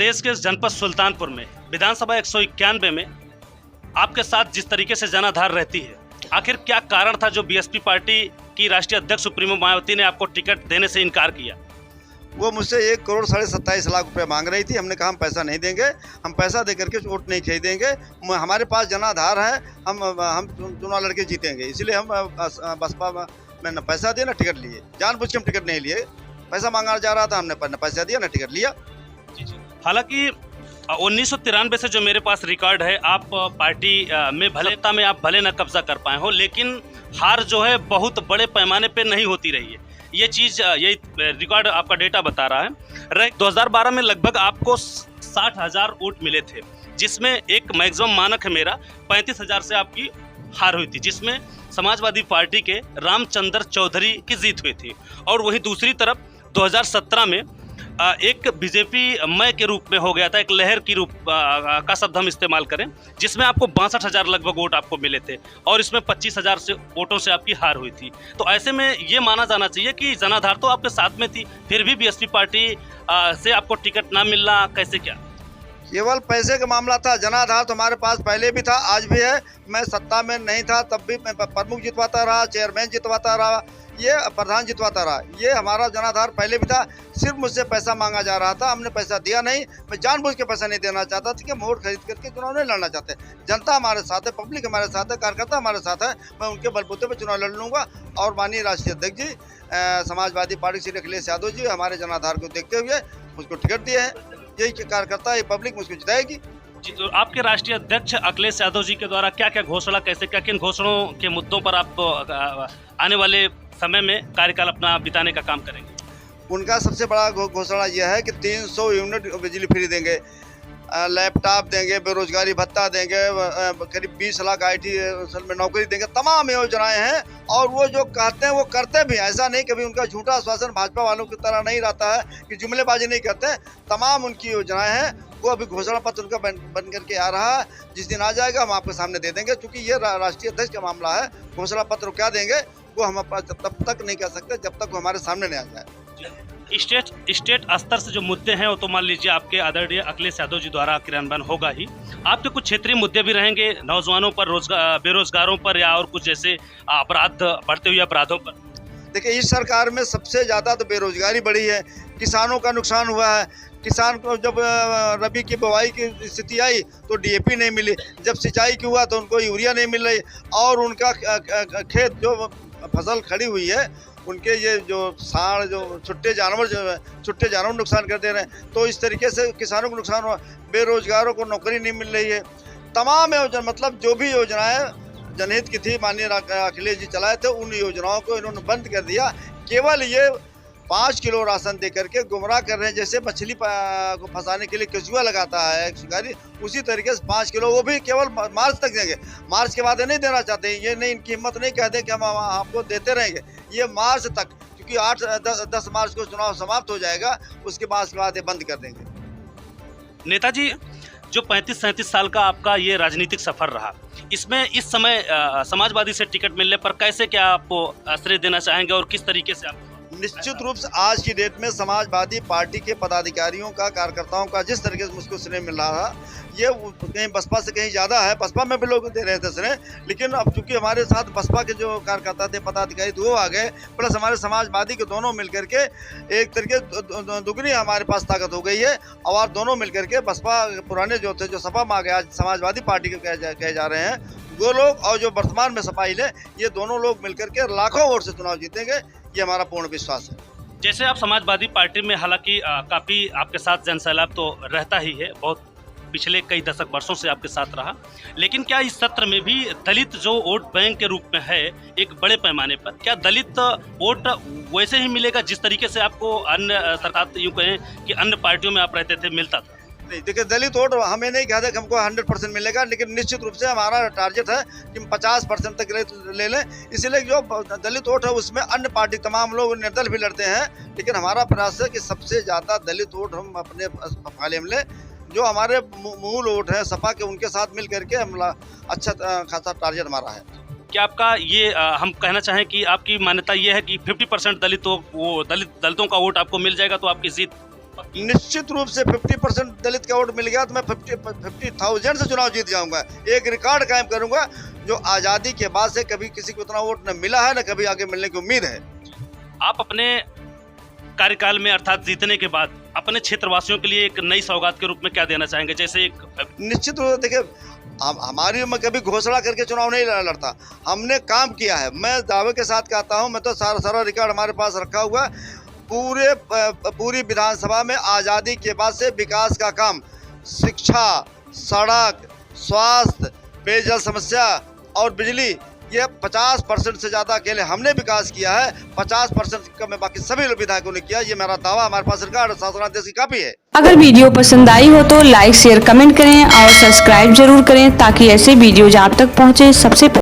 प्रदेश के जनपद सुल्तानपुर में विधानसभा 191 में आपके साथ जिस तरीके से जनाधार रहती है, आखिर क्या कारण था जो बीएसपी पार्टी की राष्ट्रीय अध्यक्ष सुप्रीमो मायावती ने आपको टिकट देने से इनकार किया? वो मुझसे 1,27,50,00,000 रुपये मांग रही थी। हमने कहा हम पैसा नहीं देंगे, हम पैसा दे करके वोट नहीं खरीदेंगे, हमारे पास जनाधार है, हम चुनाव लड़के जीतेंगे, इसलिए हम बसपा में न पैसा दिया न टिकट लिए। जानबूझ के हम टिकट नहीं लिए, पैसा मांगा जा रहा था, हमने न पैसा दिया न टिकट लिया। हालांकि 1993 से जो मेरे पास रिकॉर्ड है, आप पार्टी में आप भले न कब्जा कर पाए हो, लेकिन हार जो है बहुत बड़े पैमाने पे नहीं होती रही है। ये चीज़, यही रिकॉर्ड आपका डेटा बता रहा है। 2012 में लगभग आपको 60,000 वोट मिले थे, जिसमें एक मैक्सिमम मानक है मेरा 35,000 से आपकी हार हुई थी, जिसमें समाजवादी पार्टी के रामचंद्र चौधरी की जीत हुई थी। और वहीं दूसरी तरफ 2017 में एक बीजेपी मय के रूप में हो गया था, एक लहर की रूप का शब्द हम इस्तेमाल करें, जिसमें आपको 62,000 लगभग वोट आपको मिले थे और इसमें 25,000 से वोटों से आपकी हार हुई थी। तो ऐसे में ये माना जाना चाहिए कि जनाधार तो आपके साथ में थी, फिर भी बीएसपी पार्टी से आपको टिकट ना मिलना कैसे क्या? केवल पैसे का मामला था। जनाधार तो हमारे पास पहले भी था, आज भी है। मैं सत्ता में नहीं था तब भी मैं प्रमुख जितवाता रहा, चेयरमैन जितवाता रहा, ये प्रधान जितवाता रहा। ये हमारा जनाधार पहले भी था, सिर्फ मुझसे पैसा मांगा जा रहा था, हमने पैसा दिया नहीं। मैं जानबूझ के पैसा नहीं देना चाहता था कि हम वोट खरीद करके चुनाव नहीं लड़ना चाहते। जनता हमारे साथ है, पब्लिक हमारे साथ है, कार्यकर्ता हमारे साथ है, मैं उनके बलबूते पर चुनाव लड़ लूँगा। और माननीय राष्ट्रीय अध्यक्ष जी समाजवादी पार्टी श्री अखिलेश यादव जी हमारे जनाधार को देखते हुए मुझको टिकट दिए हैं। यही कार्यकर्ता, ये पब्लिक मुझको जिताएगी। जी, तो आपके राष्ट्रीय अध्यक्ष अखिलेश यादव जी के द्वारा क्या क्या घोषणा, कैसे क्या किन घोषणाओं के मुद्दों पर आप आने वाले समय में कार्यकाल अपना बिताने का काम करेंगे? उनका सबसे बड़ा घोषणा यह है कि 300 यूनिट बिजली फ्री देंगे, लैपटॉप देंगे, बेरोजगारी भत्ता देंगे, करीब 20 लाख IT में नौकरी देंगे। तमाम योजनाएं हैं और वो जो कहते हैं वो करते भी। ऐसा नहीं कभी उनका झूठा आश्वासन भाजपा वालों की तरह नहीं रहता है कि जुमलेबाजी नहीं करते। तमाम उनकी योजनाएं हैं, वो अभी घोषणा पत्र उनका बन करके आ रहा है। जिस दिन आ जाएगा हम आपके सामने दे देंगे, क्योंकि ये राष्ट्रीय अध्यक्ष का मामला है। घोषणा पत्र क्या देंगे वो हम तब तक नहीं कह सकते जब तक वो हमारे सामने नहीं आ जाए। स्टेट स्तर से जो मुद्दे हैं वो तो मान लीजिए आपके आदरणीय अखिलेश यादव जी द्वारा क्रियान्वयन होगा ही। आपके कुछ क्षेत्रीय मुद्दे भी रहेंगे, नौजवानों पर, बेरोजगारों पर, या और कुछ जैसे अपराध, बढ़ते हुए अपराधों पर? देखिए, इस सरकार में सबसे ज़्यादा तो बेरोजगारी बढ़ी है, किसानों का नुकसान हुआ है। किसान को जब रबी की बुवाई की स्थिति आई तो DAP नहीं मिली, जब सिंचाई की हुआ तो उनको यूरिया नहीं मिल रही, और उनका खेत जो फसल खड़ी हुई है उनके ये जो सांड, जो छुट्टे जानवर नुकसान कर दे रहे हैं। तो इस तरीके से किसानों को नुकसान हुआ, बेरोजगारों को नौकरी नहीं मिल रही है। तमाम योजना, मतलब जो भी योजनाएं जनहित की थी माननीय अखिलेश जी चलाए थे, उन योजनाओं को इन्होंने बंद कर दिया। केवल ये 5 किलो राशन दे करके गुमराह कर रहे हैं। जैसे मछली को फंसाने के लिए केंचुआ लगाता है शिकारी, उसी तरीके से 5 किलो, वो भी केवल मार्च तक देंगे। मार्च के बाद नहीं देना चाहते। ये नहीं, इनकी हिम्मत नहीं कहते कि हम आपको देते रहेंगे। ये मार्च तक, क्योंकि 8-10 मार्च को चुनाव समाप्त हो जाएगा, उसके बाद ये बंद कर देंगे। नेताजी, जो 35-37 साल का आपका ये राजनीतिक सफर रहा, इसमें इस समय समाजवादी से टिकट मिलने पर कैसे क्या आपको आश्रय देना चाहेंगे और किस तरीके से आप? निश्चित रूप से आज की डेट में समाजवादी पार्टी के पदाधिकारियों का, कार्यकर्ताओं का जिस तरीके से मुझको स्नेह मिल रहा है, ये कहीं बसपा से कहीं ज़्यादा है। बसपा में भी लोग दे रहे थे स्नेह, लेकिन अब चूंकि हमारे साथ बसपा के जो कार्यकर्ता थे, पदाधिकारी थे, वो आ गए, प्लस हमारे समाजवादी के दोनों मिलकर के एक तरीके दुगनी हमारे पास ताकत हो गई है। और दोनों मिलकर के बसपा पुराने जो थे, जो सपा में आ गए, आज समाजवादी पार्टी के कहे जा रहे हैं, वो लोग और जो वर्तमान में सपा है, ये दोनों लोग मिलकर के लाखों वोट से चुनाव जीतेंगे, ये हमारा पूर्ण विश्वास है। जैसे आप समाजवादी पार्टी में, हालांकि काफ़ी आपके साथ जनसैलाब तो रहता ही है, बहुत पिछले कई दशक वर्षों से आपके साथ रहा, लेकिन क्या इस सत्र में भी दलित जो वोट बैंक के रूप में है एक बड़े पैमाने पर, क्या दलित वोट वैसे ही मिलेगा जिस तरीके से आपको अन्य सरकार, यूँ कहें कि अन्य पार्टियों में आप रहते थे, मिलता था? नहीं, देखिए, दलित वोट हमें नहीं कहते कि हमको 100% मिलेगा, लेकिन निश्चित रूप से हमारा टारगेट है कि हम 50% तक ले लें। इसलिए जो दलित वोट है उसमें अन्य पार्टी तमाम लोग निर्दल भी लड़ते हैं, लेकिन हमारा प्रयास है कि सबसे ज़्यादा दलित वोट हम अपने फाले में लें। जो हमारे मूल वोट है सपा के, उनके साथ मिल करके हम अच्छा खासा टारगेट हमारा है। क्या आपका ये हम कहना चाहें कि आपकी मान्यता ये है कि 50% दलितों का वोट आपको मिल जाएगा तो आपकी जीत निश्चित रूप से 50% दलित का वोट मिल गया तो मैं 50,000 से चुनाव जीत जाऊंगा। एक रिकॉर्ड कायम करूंगा जो आज़ादी के बाद से कभी किसी को इतना वोट न मिला है न कभी आगे मिलने की उम्मीद है। आप अपने कार्यकाल में अर्थात जीतने के बाद अपने क्षेत्रवासियों के लिए एक नई सौगात के रूप में क्या देना चाहेंगे? जैसे एक निश्चित रूप से देखिए, हमारी मैं कभी घोषणा करके चुनाव नहीं लड़ता, हमने काम किया है। मैं दावे के साथ कहता हूं, मैं तो सारा रिकॉर्ड हमारे पास रखा हुआ। पूरी विधानसभा में आज़ादी के बाद से विकास का काम, शिक्षा, सड़क, स्वास्थ्य, पेयजल समस्या और बिजली, ये 50% से ज़्यादा अकेले हमने विकास किया है। 50% का मैं बाकी सभी विधायकों ने किया। ये मेरा दावा, हमारे पास रिकॉर्ड शासनादेश की कापी है। अगर वीडियो पसंद आई हो तो लाइक शेयर कमेंट करें और सब्सक्राइब जरूर करें ताकि ऐसे वीडियोज आप तक पहुंचे सबसे